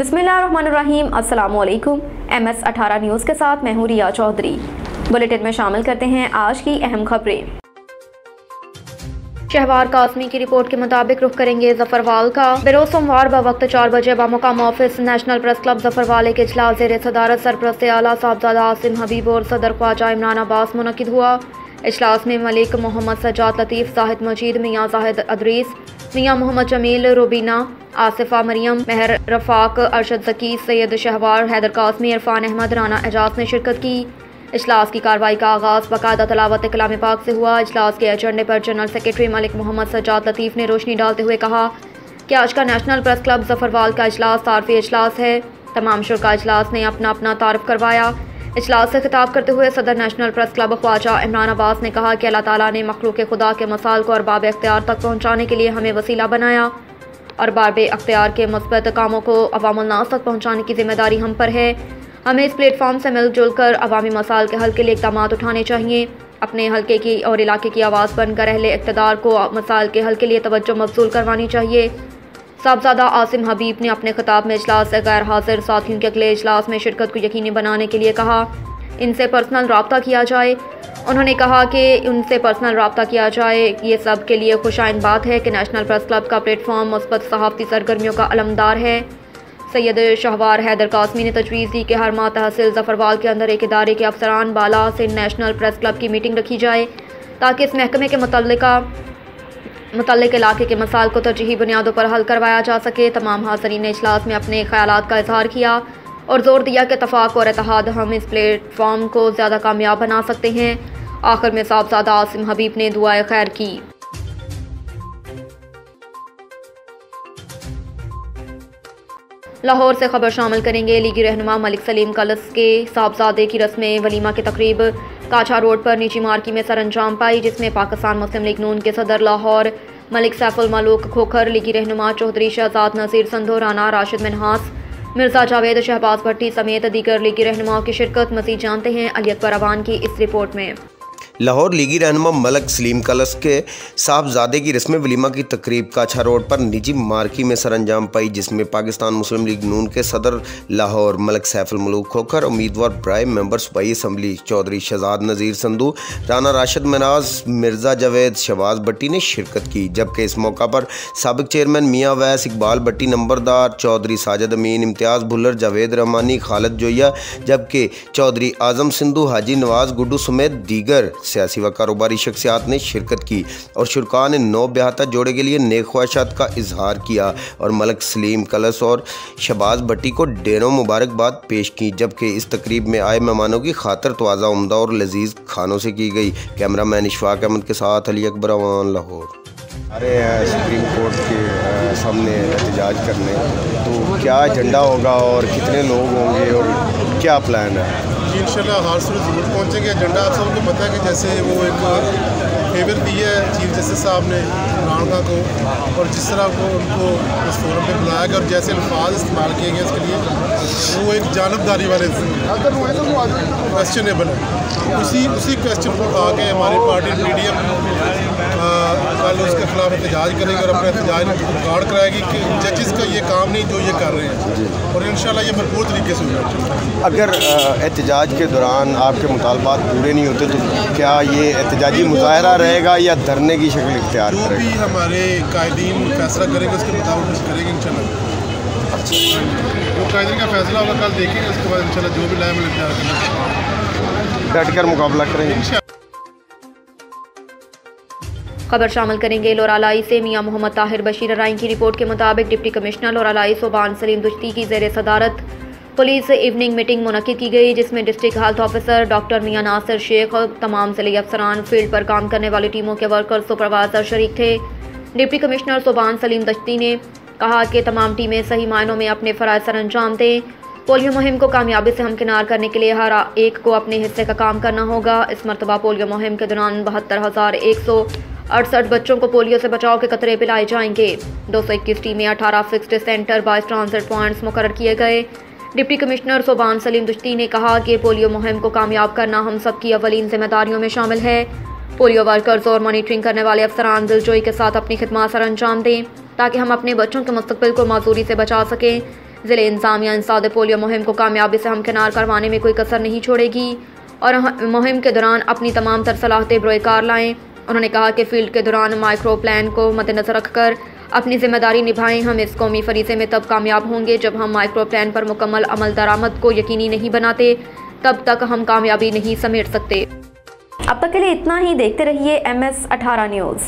बिस्मिल्लाहिर्रहमानिर्रहीम। अस्सलामुअलैकुम। MS18 news के साथ मैं हूँ रिया चौधरी। बुलेटिन में शामिल करते हैं आज की अहम खबरें। शहवार कासमी की रिपोर्ट के मुताबिक रुख करेंगे जफरवाल का। बरोज सोमवार बवक्त 4 बजे बामुकाम office national press club Zafarwal के इजलास ज़ेर सदारत सरपरस्त आला साहबजादा आसिम हबीब और सदर ख्वाजा इमरान अब्बास मुनक्किद हुआ। इजलास में मलिक मोहम्मद सज्जाद लतीफ़, जाहिद मजीद, मियाँ जाहिद अदरीस, मियाँ मोहम्मद जमील, रुबीना, आसिफा मरियम, मेहर रफाक, अरशद ज़की, सैयद शहवार, हैदर कासमी, इरफान अहमद, राना एजाज ने शिरकत की। इजलास की कार्रवाई का आगाज़ बाकायदा तलावत कलाम पाक से हुआ। इजलास के एजेंडे पर जनरल सेक्रेटरी मलिक मोहम्मद सज्जाद लतीफ़ ने रोशनी डालते हुए कहा कि आज का नेशनल प्रेस क्लब जफरवाल का इजलास तारफ़ी इजलास है। तमाम शुरा इजलास ने अपना अपना तारफ़ करवाया। इजलास से खिताब करते हुए सदर national press club Khawaja Imran Abbas ने कहा कि अल्लाह ताला ने मखलूक खुदा के मसाल को अरबाब अख्तियार तक पहुँचाने के लिए हमें वसीला बनाया और अरबाब अख्तियार के मुस्बत कामों को अवामुल नास तक पहुँचाने की जिम्मेदारी हम पर है। हमें इस प्लेटफॉर्म से मिलजुल कर अवामी मसाल के हल के लिए इक़दाम उठाने चाहिए। अपने हल्के की और इलाके की आवाज़ बनकर अहले इक़्तिदार को मसाल के हल के लिए तवज्जो मबज़ूल करवानी चाहिए। साहबजादा आसिम हबीब ने अपने खिताब में इजलास से गैर हाजिर साथियों के अगले इजलास में शिरकत को यकीनी बनाने के लिए कहा इनसे पर्सनल रब्ता किया जाए। उन्होंने कहा कि उनसे पर्सनल रब्ता किया जाए। ये सब के लिए खुशाइन बात है कि नेशनल प्रेस क्लब का प्लेटफॉर्म मुस्बत सहाफ़ती सरगर्मियों का अलमदार है। सैयद शहवार हैदर कासमी ने तजवीज़ दी कि हर माह तहसील जफरवाल के अंदर एक इदारे के अफसरान बाला से नेशनल प्रेस क्लब की मीटिंग रखी जाए ताकि इस महकमे के मुतल्लिक़ इलाके के मसाल को तरजीही बुनियादों पर हल करवाया जा सके। तमाम हाज़रीन ने इजलास में अपने ख़यालात का इजहार किया और ज़ोर दिया कि इत्तफ़ाक़ और इत्तेहाद हम इस प्लेटफॉर्म को ज़्यादा कामयाब बना सकते हैं। आखिर में साहबजादा आसिम हबीब ने दुआए खैर की। लाहौर से खबर शामिल करेंगे। लीगी रहनुमा मलिक सलीम कलस के साहबजादे की रस्म वलीमा की तकरीब काछा रोड पर निजी मार्की में सरअंजाम पाई, जिसमें पाकिस्तान मुस्लिम लीग नून के सदर लाहौर मलिक सैफुल मलूक खोखर, लीगी रहनुमा चौधरी शहजाद नज़ीर संधो, राना राशिद मिनहास, मिर्ज़ा जावेद, शहबाज भट्टी समेत दीगर लीगी रहनुमाओं की शिरकत। मज़ीद जानते हैं अली अकबर अवान की इस रिपोर्ट में। लाहौर लीगी रहनुमा मलिक सलीम कलस के साहबजादे की रस्म वलीमा की तकरीब काछा रोड पर निजी मार्की में सरअंजाम पाई, जिसमें पाकिस्तान मुस्लिम लीग नून के सदर लाहौर मलिक सैफुल मलूक खोखर, उम्मीदवार बराए मेंबर सूबाई असम्बली चौधरी शहजाद नज़ीर संधू, राना राशिद मिनाज, मिर्ज़ा जावेद, शहबाज भट्टी ने शिरकत की। जबकि इस मौका पर साबिक चेयरमैन मियाँ वैस, इकबाल भट्टी नंबरदार, चौधरी साजिद अमीन, इम्तियाज़ भुल्लर, जावेद रहमानी, खालिद जोया, जबकि चौधरी आज़म सिंधु, हाजी नवाज गुड्डू समेत दीगर सियासी व कारोबारी शख्सियात ने शिरकत की और शुरका ने नौ ब्याहता जोड़े के लिए नेक ख्वाहिशात का इजहार किया और मलिक सलीम कलस और शहबाज भट्टी को ढेरों मुबारकबाद पेश की। जबकि इस तकरीब में आए मेहमानों की खातर तवाज़ा, उम्दा और लजीज खानों से की गई। कैमरा मैन इशफाक अहमद के साथ अली अकबर अवान, लाहौर। अरे सुप्रीम कोर्ट के सामने एहतजाज करने, तो क्या एजेंडा होगा और कितने लोग होंगे और क्या प्लान है? इंशाल्लाह हर सूरत ज़रूर पहुँचेंगे। एजेंडा आप सबको पता है कि जैसे वो एक फेवर दी है चीफ जस्टिस साहब ने इमरान खान को, और जिस तरह को उनको इस फोरम पे बुलाया गया और जैसे अल्फाज इस्तेमाल किए गए इसके लिए, वो एक जानबदारी वाले क्वेश्चनेबल है। उसी क्वेश्चन को उठा के हमारी पार्टी PDM कल उसके खिलाफ एहतजाज करेगी और अपना एहतजाज रिकॉर्ड कराएगी कि जजिस का ये काम नहीं जो ये कर रहे हैं, और इंशाल्लाह ये भरपूर तरीके से होगा। अगर एहतजाज के दौरान आपके मुतालबात पूरे नहीं होते तो क्या ये एहतजाजी मुजाहरा रहेगा या धरने की शक्ल इख्तियार करेगा? जो भी हमारे कायदीन फैसला करेंगे उसके मुताबिक कुछ करेंगे इंशाल्लाह। वो कायदीन का फैसला होगा, कल देखेंगे, उसके बाद इंशाल्लाह जो भी लाए इख्तियार करेंगे, डट कर मुकाबला करेंगे। खबर शामिल करेंगे लोरालाई से। मियाँ मोहम्मद ताहिर बशीर राइन की रिपोर्ट के मुताबिक डिप्टी कमिश्नर लोरालाई सोबान सलीम दुश्ती की ज़ेर सदारत पुलिस इवनिंग मीटिंग मुनक्किद की गई, जिसमें डिस्ट्रिक्ट हेल्थ ऑफिसर डॉक्टर मियाँ नासिर शेख और तमाम ज़िले अफसरान, फील्ड पर काम करने वाली टीमों के वर्कर, सुपरवाइजर शरीक थे। डिप्टी कमिश्नर सोबान सलीम दुश्ती ने कहा कि तमाम टीमें सही मायनों में अपने फ़राइज़ सरअंजाम दें। पोलियो मुहिम को कामयाबी से हमकिनार करने के लिए हर एक को अपने हिस्से का काम करना होगा। इस मरतबा पोलियो मुहिम के दौरान 72,168 बच्चों को पोलियो से बचाव के कतरे पिलाए जाएंगे। 221 टीमें, 18 फिक्स्ड सेंटर, 22 ट्रांजिट पॉइंट्स मुकर्रर किए गए। डिप्टी कमिश्नर सोबान सलीम दुश्ती ने कहा कि पोलियो मुहिम को कामयाब करना हम सब की अवलीन जिम्मेदारियों में शामिल है। पोलियो वर्कर्स और मॉनिटरिंग करने वाले अफसरान दिलजोई के साथ अपनी खिदमत सर अंजाम दें ताकि हम अपने बच्चों के मुस्तकबिल को माजूरी से बचा सकें। ज़िले इंतज़ामिया इंसाद पोलियो मुहिम को कामयाबी से हमकिनार करवाने में कोई कसर नहीं छोड़ेगी और मुहिम के दौरान अपनी तमाम तर सलाहतें बरोकार लाएँ। उन्होंने कहा कि फील्ड के दौरान माइक्रो प्लान को मद्देनज़र रखकर अपनी जिम्मेदारी निभाएं। हम इस कौमी फरीज़े में तब कामयाब होंगे जब हम माइक्रो प्लान पर मुकम्मल अमल दरामद को यकीनी नहीं बनाते, तब तक हम कामयाबी नहीं समेट सकते। अब तक के लिए इतना ही। देखते रहिए MS 18 न्यूज़।